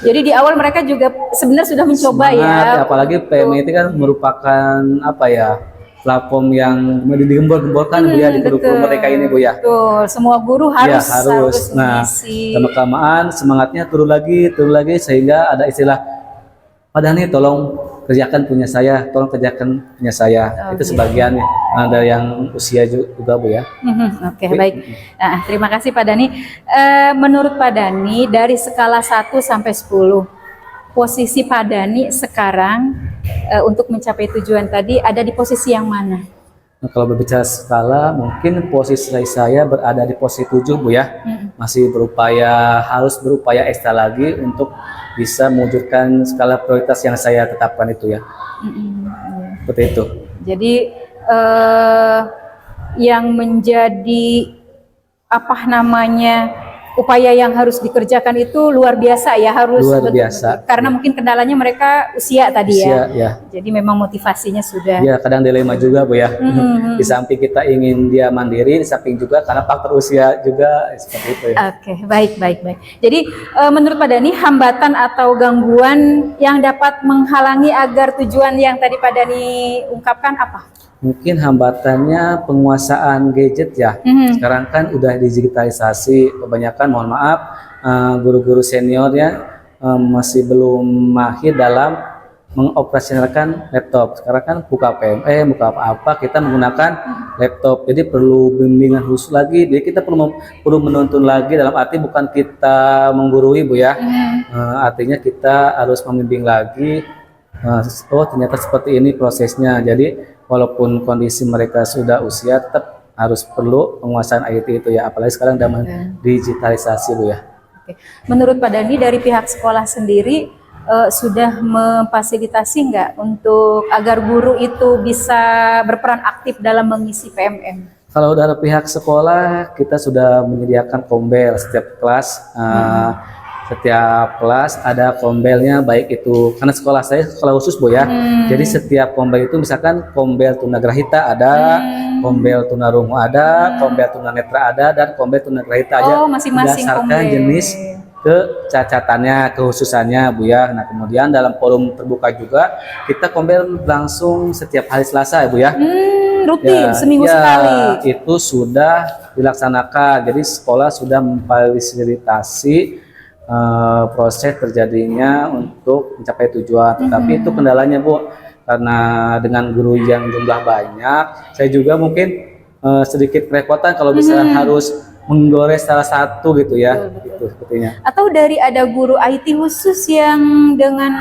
Jadi di awal mereka juga sebenarnya sudah mencoba Semangat, ya. apalagi PMI itu kan merupakan apa ya, platform yang digembor-gemborkan Bu ya di kurikulum mereka ini Bu ya. Betul, semua guru Ya, harus Nah, mengisi. lama-kelamaan semangatnya turun lagi sehingga ada istilah, Pak Dani tolong kerjakan punya saya, tolong kerjakan punya saya. Itu sebagian ada yang usia juga Bu ya. Oke, baik. Nah, terima kasih Pak Dani. Menurut Pak Dani dari skala 1 sampai 10, posisi Pak Dani sekarang untuk mencapai tujuan tadi ada di posisi yang mana? Nah, kalau berbicara skala, mungkin posisi saya berada di posisi 7 Bu ya. Masih harus berupaya ekstra lagi untuk bisa mewujudkan skala prioritas yang saya tetapkan itu ya. Seperti itu. Jadi yang menjadi apa namanya upaya yang harus dikerjakan itu luar biasa ya, harus Luar betul-betul. biasa. Karena mungkin kendalanya mereka usia tadi ya. Ya. Jadi memang motivasinya sudah. Ya, kadang dilema juga Bu ya. Di samping kita ingin dia mandiri, di samping juga karena faktor usia juga seperti itu ya. Oke, baik. Jadi menurut Pak Dani, hambatan atau gangguan yang dapat menghalangi agar tujuan yang tadi Pak Dani ungkapkan apa? Mungkin hambatannya penguasaan gadget ya. Sekarang kan udah digitalisasi, kebanyakan mohon maaf guru-guru seniornya masih belum mahir dalam mengoperasionalkan laptop. Sekarang kan buka PME, buka apa-apa kita menggunakan laptop. Jadi perlu bimbingan khusus lagi. Jadi kita perlu menuntun lagi, dalam arti bukan kita menggurui Bu ya. Artinya kita harus membimbing lagi. Oh ternyata seperti ini prosesnya. Jadi walaupun kondisi mereka sudah usia, tetap harus perlu penguasaan IT itu ya. Apalagi sekarang zaman digitalisasi Bu ya. Oke. Menurut Pak Dani dari pihak sekolah sendiri sudah memfasilitasi nggak untuk agar guru itu bisa berperan aktif dalam mengisi PMM? Kalau dari pihak sekolah kita sudah menyediakan kombel setiap kelas. Setiap kelas ada kombelnya, baik itu karena sekolah saya sekolah khusus Bu ya. Jadi setiap kombel itu misalkan kombel tunagrahita ada, kombel tunarungu ada, kombel tunanetra ada, dan kombel tunagrahita aja. Masing-masing berdasarkan kombel. jenis kecacatannya, kekhususannya Bu ya. Nah, kemudian dalam forum terbuka juga kita kombel langsung setiap hari Selasa ya Bu ya. Rutin seminggu sekali. Itu sudah dilaksanakan. Jadi sekolah sudah memfasilitasi proses terjadinya untuk mencapai tujuan. Tetapi itu kendalanya Bu, karena dengan guru yang jumlah banyak, saya juga mungkin sedikit kerepotan kalau misalnya harus menggores salah satu gitu ya. Gitu sepertinya. Atau dari ada guru IT khusus yang dengan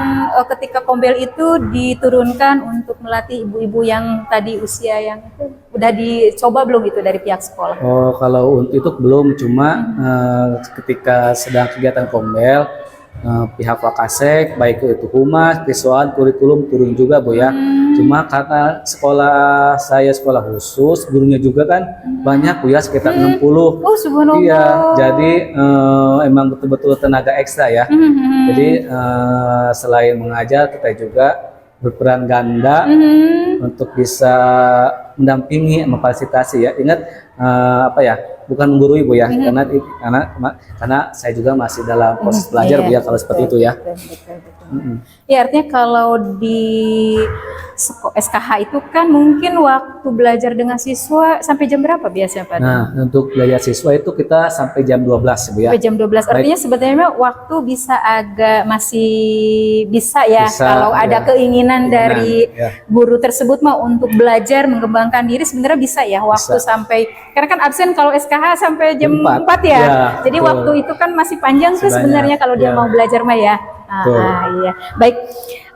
ketika kombel itu diturunkan untuk melatih ibu-ibu yang tadi usia yang itu udah dicoba belum itu dari pihak sekolah? Oh, kalau untuk itu belum, cuma ketika sedang kegiatan kombel pihak Wakasek baik itu humas, siswaan, kurikulum turun juga Bu ya. Cuma karena sekolah saya sekolah khusus, gurunya juga kan banyak Bu ya, sekitar 60. Oh, subhanallah. Iya, jadi emang betul-betul tenaga ekstra ya. Jadi selain mengajar, kita juga berperan ganda untuk bisa mendampingi, memfasilitasi ya. Ingat apa ya? Bukan menggurui Bu ya, karena saya juga masih dalam proses belajar Bu ya kalau seperti itu ya. Betul. Ya artinya kalau di SKH itu kan mungkin waktu belajar dengan siswa sampai jam berapa biasanya Pak? Nah, untuk belajar siswa itu kita sampai jam 12 Bu ya. Sampai jam 12. Artinya sebenarnya waktu bisa agak masih bisa ya kalau ada keinginan dari guru tersebut mah untuk belajar mengembangkan diri, sebenarnya bisa ya waktu sampai, karena kan absen kalau SKH sampai jam 4 ya. Jadi waktu itu kan masih panjang tuh sebenarnya kalau dia mau belajar mah ya. Iya. Baik.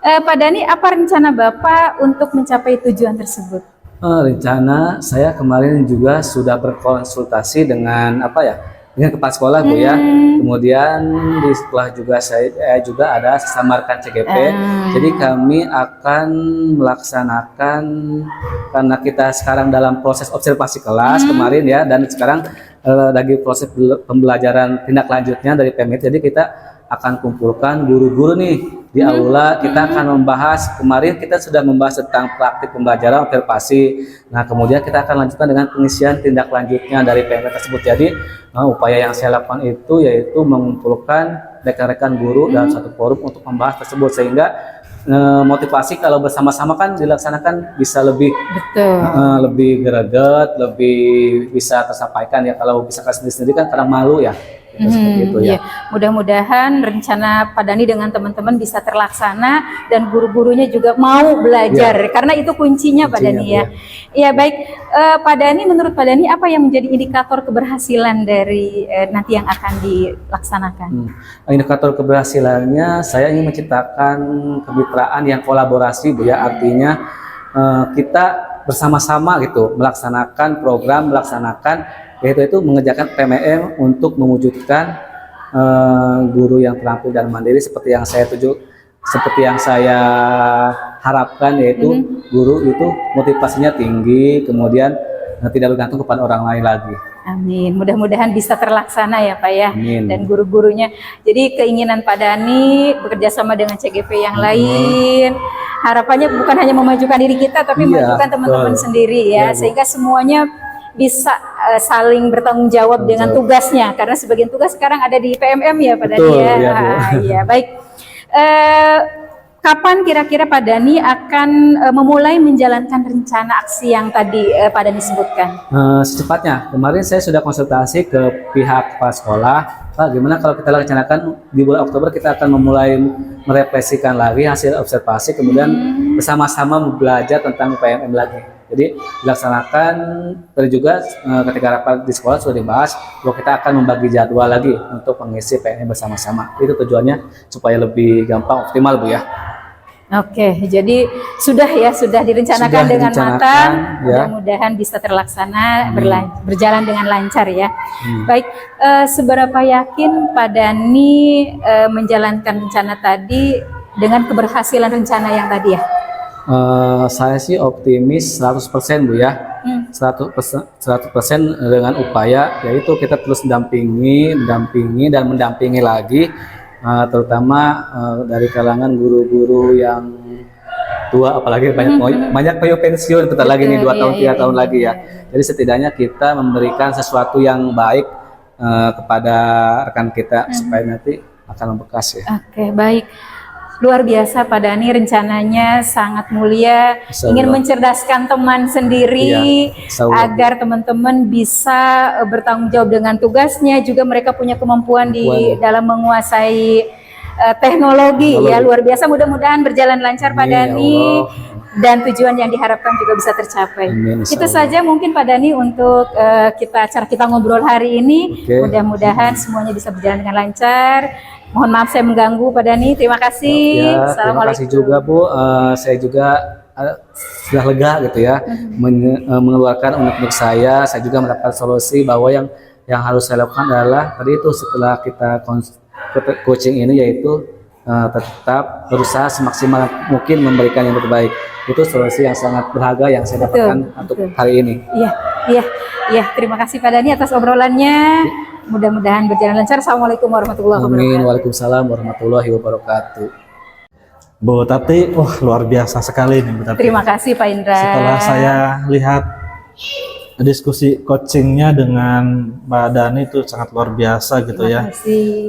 Pak Dani, apa rencana Bapak untuk mencapai tujuan tersebut? Rencana saya kemarin juga sudah berkonsultasi dengan dengan kepala sekolah Bu ya. Kemudian di sekolah juga saya juga ada sesama rekan CGP. Jadi kami akan melaksanakan, karena kita sekarang dalam proses observasi kelas kemarin ya, dan sekarang lagi proses pembelajaran tindak lanjutnya dari PMIT. Jadi kita akan kumpulkan guru-guru nih di aula. Kita akan membahas, kemarin kita sudah membahas tentang praktik pembelajaran observasi. Nah kemudian kita akan lanjutkan dengan pengisian tindak lanjutnya dari PMIT tersebut. Jadi upaya yang saya lakukan itu yaitu mengumpulkan rekan-rekan guru dalam satu forum untuk membahas tersebut, sehingga motivasi kalau bersama-sama kan dilaksanakan bisa lebih lebih greget, lebih bisa tersampaikan ya. Kalau bisa sendiri-sendiri kan kadang malu ya. Seperti itu ya. Mudah-mudahan rencana Pak Dhani dengan teman-teman bisa terlaksana dan guru-gurunya juga mau belajar, karena itu kuncinya Pak Dhani ya. Iya baik, Pak Dhani, menurut Pak Dhani apa yang menjadi indikator keberhasilan dari nanti yang akan dilaksanakan? Indikator keberhasilannya saya ingin menciptakan kemitraan yang kolaborasi Bu ya, artinya kita bersama-sama gitu melaksanakan program, yaitu mengerjakan PMM untuk mewujudkan guru yang terampil dan mandiri seperti yang saya harapkan, yaitu guru itu motivasinya tinggi, kemudian tidak bergantung kepada orang lain lagi. Amin. Mudah-mudahan bisa terlaksana ya Pak ya. Amin. Dan guru-gurunya. Jadi keinginan Pak Dhani bekerja sama dengan CGP yang lain, harapannya bukan hanya memajukan diri kita, tapi memajukan teman-teman sendiri ya, sehingga semuanya bisa saling bertanggung jawab dengan tugasnya, karena sebagian tugas sekarang ada di PMM ya Pak Dhani ya. Iya baik. Kapan kira-kira Pak Dhani akan memulai menjalankan rencana aksi yang tadi Pak Dhani sebutkan? Secepatnya. Kemarin saya sudah konsultasi ke pihak kepala sekolah, Pak, gimana kalau kita laksanakan di bulan Oktober, kita akan memulai merefleksikan lagi hasil observasi, kemudian bersama-sama belajar tentang PMM lagi. Jadi dilaksanakan, tadi juga ketika rapat di sekolah sudah dibahas bahwa kita akan membagi jadwal lagi untuk mengisi PMM bersama-sama. Itu tujuannya supaya lebih gampang, optimal Bu ya. Oke, jadi sudah direncanakan dengan matang, mudah-mudahan bisa terlaksana, berjalan dengan lancar ya. Baik, seberapa yakin Pak Dhani menjalankan rencana tadi dengan keberhasilan rencana yang tadi ya? Saya sih optimis 100% Bu ya. 100% dengan upaya, yaitu kita terus mendampingi dan mendampingi lagi, terutama dari kalangan guru-guru yang tua, apalagi banyak pensiun bentar lagi nih, 2 tahun 3 tahun lagi ya. Jadi setidaknya kita memberikan sesuatu yang baik kepada rekan kita supaya nanti akan membekas ya. Oke, baik. Luar biasa Pak Dhani, rencananya sangat mulia, ingin mencerdaskan teman sendiri agar teman-teman bisa bertanggung jawab dengan tugasnya, juga mereka punya kemampuan di dalam menguasai teknologi ya. Luar biasa, mudah-mudahan berjalan lancar Pak Dhani dan tujuan yang diharapkan juga bisa tercapai. Itu saja mungkin Pak Dhani untuk acara kita ngobrol hari ini. Mudah-mudahan semuanya bisa berjalan dengan lancar. Mohon maaf saya mengganggu Pak Dhani. Terima kasih. Terima kasih juga Bu. Saya juga sudah lega gitu ya mengeluarkan unek-unek saya. Saya juga mendapatkan solusi bahwa yang harus saya lakukan adalah tadi itu, setelah kita coaching ini, yaitu tetap berusaha semaksimal mungkin memberikan yang terbaik. Itu solusi yang sangat berharga yang saya dapatkan untuk hari ini. Iya. Terima kasih Pak Dhani atas obrolannya. Mudah-mudahan berjalan lancar. Assalamualaikum warahmatullahi wabarakatuh. Amin. Waalaikumsalam warahmatullahi wabarakatuh. Bu Tati, luar biasa sekali nih Bu Tati. Terima kasih Pak Indra. Setelah saya lihat diskusi coachingnya dengan Pak Dhani itu sangat luar biasa gitu ya.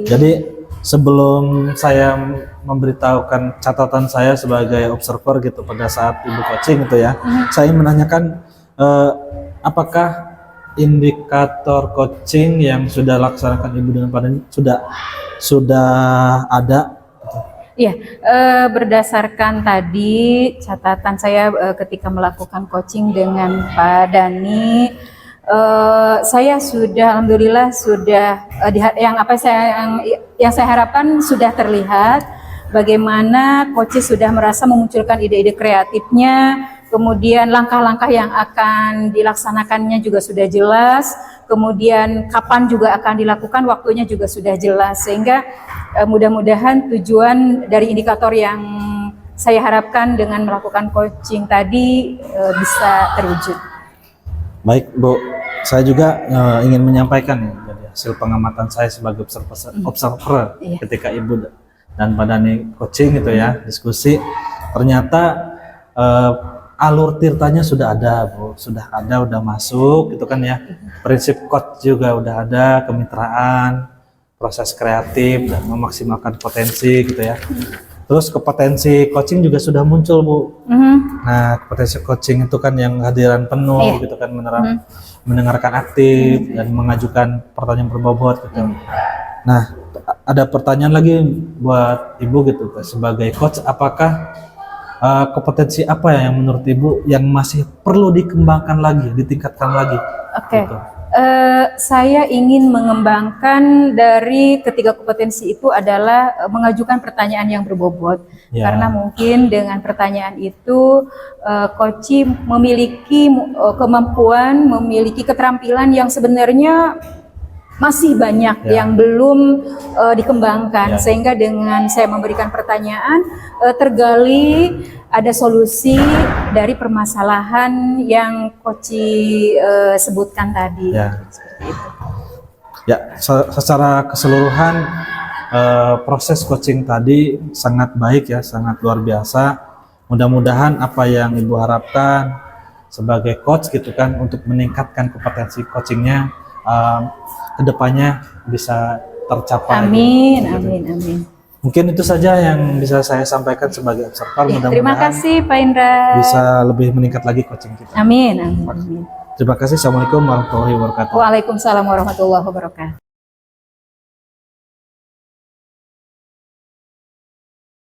Jadi sebelum saya memberitahukan catatan saya sebagai observer gitu pada saat Ibu coaching gitu ya, saya ingin menanyakan apakah indikator coaching yang sudah laksanakan Ibu dengan Pak Dhani sudah ada? Iya, berdasarkan tadi catatan saya ketika melakukan coaching dengan Pak Dhani, saya sudah, alhamdulillah sudah yang saya harapkan sudah terlihat bagaimana coach sudah merasa memunculkan ide-ide kreatifnya kemudian langkah-langkah yang akan dilaksanakannya juga sudah jelas, kemudian kapan juga akan dilakukan, waktunya juga sudah jelas, sehingga mudah-mudahan tujuan dari indikator yang saya harapkan dengan melakukan coaching tadi bisa terwujud. Baik Bu, saya juga ingin menyampaikan ya, dari hasil pengamatan saya sebagai observer Iya. ketika Ibu dan Pak Dhani coaching gitu ya, diskusi, ternyata alur tirtanya sudah ada Bu, udah masuk gitu kan ya. Prinsip coach juga udah ada, kemitraan, proses kreatif dan memaksimalkan potensi gitu ya. Terus kompetensi coaching juga sudah muncul Bu. Nah, kompetensi coaching itu kan yang hadiran penuh Iya. gitu kan, mendengarkan aktif dan mengajukan pertanyaan berbobot gitu. Nah, ada pertanyaan lagi buat Ibu gitu sebagai coach, apakah kompetensi apa ya yang menurut Ibu yang masih perlu dikembangkan lagi, ditingkatkan lagi? Oke. Gitu. Saya ingin mengembangkan dari ketiga kompetensi itu adalah mengajukan pertanyaan yang berbobot. Ya. Karena mungkin dengan pertanyaan itu coach memiliki kemampuan, memiliki keterampilan yang sebenarnya masih banyak Ya. yang belum dikembangkan, Ya. sehingga dengan saya memberikan pertanyaan tergali ada solusi dari permasalahan yang coach sebutkan tadi. Ya. Seperti itu. Ya, secara keseluruhan proses coaching tadi sangat baik ya, sangat luar biasa. Mudah-mudahan apa yang Ibu harapkan sebagai coach gitu kan untuk meningkatkan kompetensi coachingnya kedepannya bisa tercapai. Amin, gitu. amin, amin. Mungkin itu saja yang bisa saya sampaikan sebagai observer. Ya, terima Mudah-mudahan kasih Pak Indra. bisa lebih meningkat lagi coaching kita. Amin, amin, amin. Terima kasih. Assalamualaikum warahmatullahi wabarakatuh. Waalaikumsalam warahmatullahi wabarakatuh.